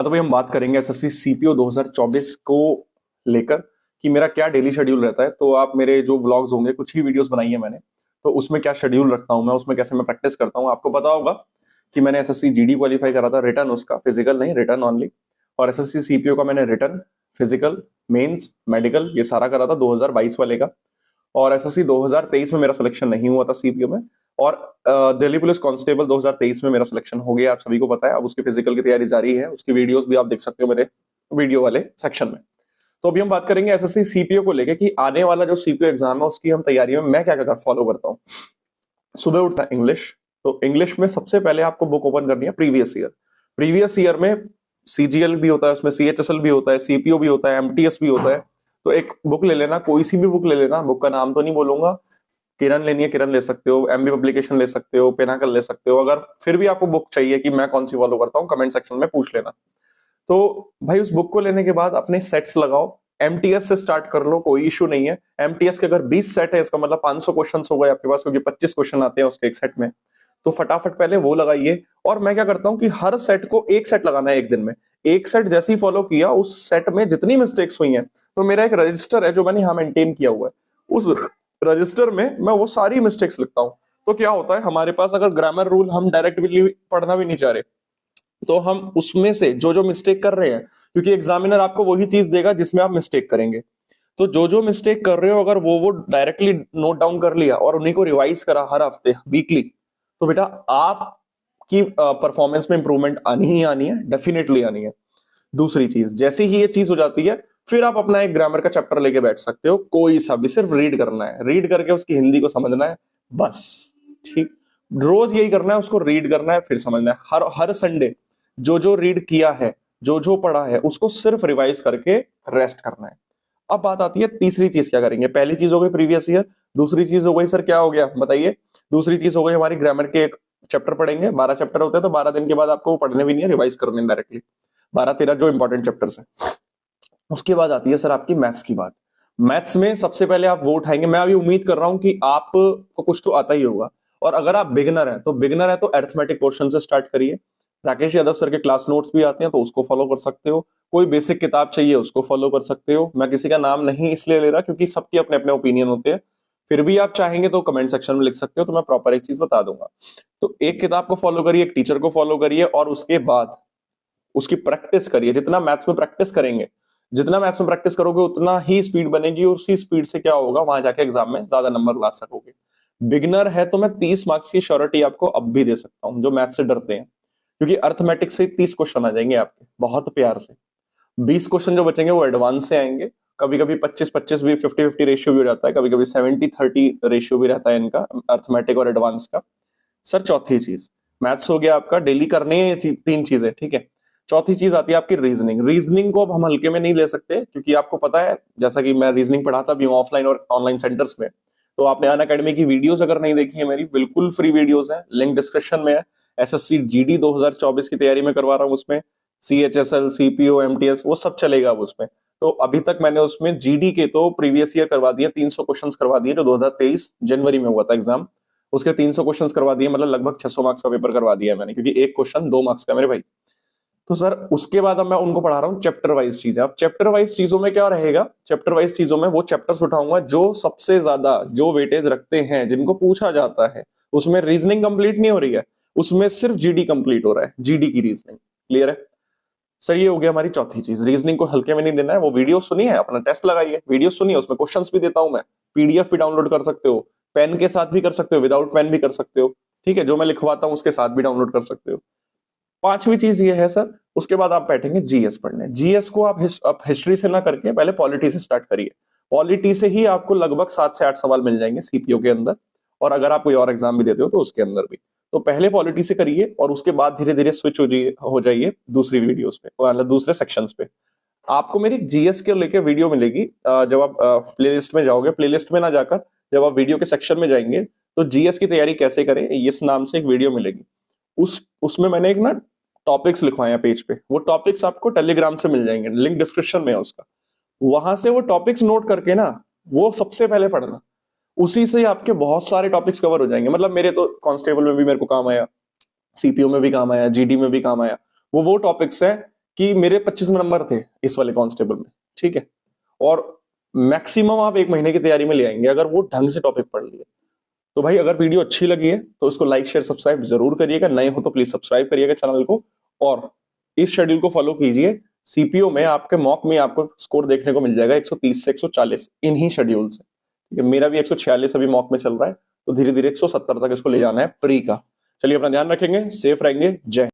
तो भाई हम बात करेंगे एसएससी सीपीओ 2024 को लेकर कि मेरा क्या डेली शेड्यूल रहता है। तो आप मेरे जो व्लॉग्स होंगे, कुछ ही वीडियोस बनाई है मैंने, तो उसमें क्या शेड्यूल रखता हूं मैं, उसमें कैसे मैं प्रैक्टिस करता हूं। आपको पता होगा कि मैंने एसएससी जीडी क्वालिफाई करा था, रिटर्न उसका, फिजिकल नहीं, रिटर्न ओनली। और एसएससी सीपीओ का मैंने रिटर्न, फिजिकल, मेंस, मेडिकल ये सारा करा था 2022 वाले का। और एसएससी 2023 में मेरा सिलेक्शन नहीं हुआ था सीपीओ में। और दिल्ली पुलिस कांस्टेबल 2023 में मेरा सिलेक्शन हो गया, आप सभी को पता है। अब उसकी फिजिकल की तैयारी जारी है, उसकी वीडियोस भी आप देख सकते हो मेरे वीडियो वाले सेक्शन में। तो अभी हम बात करेंगे एसएससी सीपीओ को लेके कि आने वाला जो सीपीओ एग्जाम है उसकी हम तैयारी में मैं क्या क्या फॉलो करता हूँ। सुबह उठना इंग्लिश, तो इंग्लिश में सबसे पहले आपको बुक ओपन करनी है प्रीवियस ईयर। प्रीवियस ईयर में सीजीएल भी होता है, उसमें सीएचएसएल भी होता है, सीपीओ भी होता है, एमटीएस भी होता है। तो एक बुक ले लेना, कोई सी भी बुक ले लेना, बुक का नाम तो नहीं बोलूंगा। किरण लेनी है किरण ले सकते हो, एमबी पब्लिकेशन ले सकते हो, पिनाकल ले सकते हो। अगर फिर भी आपको बुक चाहिए कि मैं कौन सी फॉलो करता हूँ, कमेंट सेक्शन में पूछ लेना। तो भाई उस बुक को लेने के बाद अपने सेट्स लगाओ, एमटीएस से स्टार्ट कर लो, कोई इशू नहीं है। एमटीएस के अगर 20 सेट है, इसका मतलब 500 क्वेश्चन हो गए आपके पास, क्योंकि 25 क्वेश्चन आते हैं उसके एक सेट में। तो फटाफट पहले वो लगाइए। और मैं क्या करता हूं कि हर सेट को एक सेट लगाना है एक दिन में। एक सेट जैसे ही फॉलो किया, उस सेट में जितनी मिस्टेक्स हुई हैं, तो मेरा एक रजिस्टर है जो मैंने यहाँ मेंटेन किया हुआ है। उस रजिस्टर में मैं वो सारी मिस्टेक्स लिखता हूँ। तो क्या होता है, हमारे पास अगर ग्रामर रूल हम डायरेक्टली पढ़ना भी नहीं चाह रहे, तो हम उसमें से जो जो मिस्टेक कर रहे हैं, क्योंकि एग्जामिनर आपको वही चीज देगा जिसमें आप मिस्टेक करेंगे। तो जो जो मिस्टेक कर रहे हो, अगर वो डायरेक्टली नोट डाउन कर लिया और उन्हीं को रिवाइज करा हर हफ्ते वीकली, तो बेटा आपकी परफॉर्मेंस में इंप्रूवमेंट आनी ही आनी है, डेफिनेटली आनी है। दूसरी चीज, जैसे ही ये चीज हो जाती है, फिर आप अपना एक ग्रामर का चैप्टर लेके बैठ सकते हो, कोई सा भी, सिर्फ रीड करना है, रीड करके उसकी हिंदी को समझना है, बस। ठीक, रोज यही करना है, उसको रीड करना है फिर समझना है। हर हर संडे जो जो रीड किया है, जो जो पढ़ा है, उसको सिर्फ रिवाइज करके रेस्ट करना है। अब बात आती है तीसरी चीज क्या करेंगे। पहली चीज हो गई प्रीवियस ईयर, दूसरी चीज हो गई, सर क्या हो गया बताइए। दूसरी चीज हो गई हमारी ग्रामर के एक चैप्टर पढ़ेंगे, 12 चैप्टर होते हैं, तो 12 दिन के बाद आपको वो पढ़ने भी नहीं है, रिवाइज करने डायरेक्टली 12-13 जो इंपॉर्टेंट चैप्टर्स हैं। उसके बाद आती है सर आपकी मैथ्स की बात। मैथ्स में सबसे पहले आप वो उठाएंगे, मैं अभी उम्मीद कर रहा हूं कि आपको कुछ तो आता ही होगा। और अगर आप बिगिनर है तो अरिथमेटिक पोर्शन से स्टार्ट करिए। राकेश यादव सर के क्लास नोट्स भी आते हैं, तो उसको फॉलो कर सकते हो। कोई बेसिक किताब चाहिए, उसको फॉलो कर सकते हो। मैं किसी का नाम नहीं इसलिए ले रहा क्योंकि सबके अपने अपने ओपिनियन होते हैं। फिर भी आप चाहेंगे तो कमेंट सेक्शन में लिख सकते हो, तो मैं प्रॉपर एक चीज बता दूंगा। तो एक किताब को फॉलो करिए, एक टीचर को फॉलो करिए, और उसके बाद उसकी प्रैक्टिस करिए। जितना मैथ्स में प्रैक्टिस करोगे उतना ही स्पीड बनेगी, और उसी स्पीड से क्या होगा, वहां जाके एग्जाम में ज्यादा नंबर ला सकोगे। बिगनर है तो मैं 30 मार्क्स की श्योरिटी आपको अब भी दे सकता हूं, जो मैथ्स से डरते हैं, क्योंकि अर्थमेटिक्स से 30 क्वेश्चन आ जाएंगे आपके बहुत प्यार से। 20 क्वेश्चन जो बचेंगे वो एडवांस से आएंगे। कभी कभी 25-25 भी, 50-50 रेशियो भी हो जाता है, कभी कभी 70-30 रेशियो भी रहता है इनका, अर्थमेटिक और एडवांस का। सर चौथी चीज, मैथ्स हो गया आपका, डेली करनी है ये तीन चीजें, ठीक है। चौथी चीज आती है आपकी रीजनिंग। रीजनिंग को अब हम हल्के में नहीं ले सकते, क्योंकि आपको पता है, जैसा कि मैं रीजनिंग पढ़ाता भी हूँ ऑफलाइन और ऑनलाइन सेंटर्स में। तो आपने अनअकैडमी की वीडियोस अगर नहीं देखी है मेरी, बिल्कुल फ्री वीडियोस है, लिंक डिस्क्रिप्शन में है। एसएससी जीडी 2024 की तैयारी में करवा रहा हूँ उसमें, सीएचएसएल, सीपीओ, एमटीएस, वो सब चलेगा अब उसमें। तो अभी तक मैंने उसमें जीडी के तो प्रीवियस ईयर करवा दिए, 300 क्वेश्चंस करवा दिए, जो 2023 जनवरी में हुआ था एग्जाम। उसके 300 क्वेश्चंस करवा दिए, मतलब लगभग 600 मार्क्स का पेपर करवा दिया मैंने, क्योंकि एक क्वेश्चन 2 मार्क्स का मेरे भाई। तो सर उसके बाद अब मैं उनको पढ़ा रहा हूँ चैप्टर वाइज चीजें। अब चैप्टर वाइज चीजों में क्या रहेगा, चैप्टर वाइज चीजों में वो चैप्टर्स उठाऊंगा जो सबसे ज्यादा जो वेटेज रखते हैं, जिनको पूछा जाता है। उसमें रीजनिंग कंप्लीट नहीं हो रही है, उसमें सिर्फ जीडी कंप्लीट हो रहा है, जीडी की रीजनिंग। क्लियर है सर? ये हो गया हमारी चौथी चीज। रीजनिंग को हल्के में नहीं देना है, वो वीडियो सुनिए, अपना टेस्ट लगाइए, वीडियो सुनिए, उसमें क्वेश्चंस भी देता हूं मैं, पीडीएफ भी डाउनलोड कर सकते हो, पेन के साथ भी कर सकते हो, विदाउट पेन भी कर सकते हो, ठीक है, जो मैं लिखवाता हूं उसके साथ भी डाउनलोड कर सकते हो। पांचवी चीज ये है सर, उसके बाद आप बैठेंगे जीएस पढ़ने। जीएस को आप हिस्ट्री से ना करके पहले पॉलिटी से स्टार्ट करिए। पॉलिटी से ही आपको लगभग 7 से 8 सवाल मिल जाएंगे सीपीओ के अंदर, और अगर आप कोई और एग्जाम भी देते हो तो उसके अंदर भी। तो पहले पॉलिटी से करिए, और उसके बाद धीरे धीरे स्विच हो जाइए दूसरी वीडियोस पे, मतलब दूसरे सेक्शंस पे। आपको मेरी जीएस के लेके वीडियो मिलेगी, जब आप प्लेलिस्ट में जाओगे, प्लेलिस्ट में ना जाकर जब आप वीडियो के सेक्शन में जाएंगे, तो जीएस की तैयारी कैसे करें इस नाम से एक वीडियो मिलेगी। उसमें मैंने एक ना टॉपिक्स लिखवाए हैं पेज पे, वो टॉपिक्स आपको टेलीग्राम से मिल जाएंगे, लिंक डिस्क्रिप्शन में है उसका। वहां से वो टॉपिक्स नोट करके ना, वो सबसे पहले पढ़ना। उसी से आपके बहुत सारे टॉपिक्स कवर हो जाएंगे। मतलब मेरे तो कांस्टेबल में भी मेरे को काम आया, सीपीओ में भी काम आया, जीडी में भी काम आया। वो टॉपिक्स है कि मेरे 25 नंबर थे इस वाले कांस्टेबल में, ठीक है, और मैक्सिमम आप 1 महीने की तैयारी में ले आएंगे अगर वो ढंग से टॉपिक पढ़ लिए। तो भाई अगर वीडियो अच्छी लगी है तो उसको लाइक शेयर सब्सक्राइब जरूर करिएगा, नए हो तो प्लीज सब्सक्राइब करिएगा चैनल को, और इस शेड्यूल को फॉलो कीजिए। सीपीओ में आपके मॉक में आपको स्कोर देखने को मिल जाएगा 130 से 140 इन्हीं शेड्यूल से, ठीक है। मेरा भी 146 अभी मॉक में चल रहा है, तो धीरे धीरे 170 तक इसको ले जाना है प्री का। चलिए अपना ध्यान रखेंगे, सेफ रहेंगे, जय हिंद।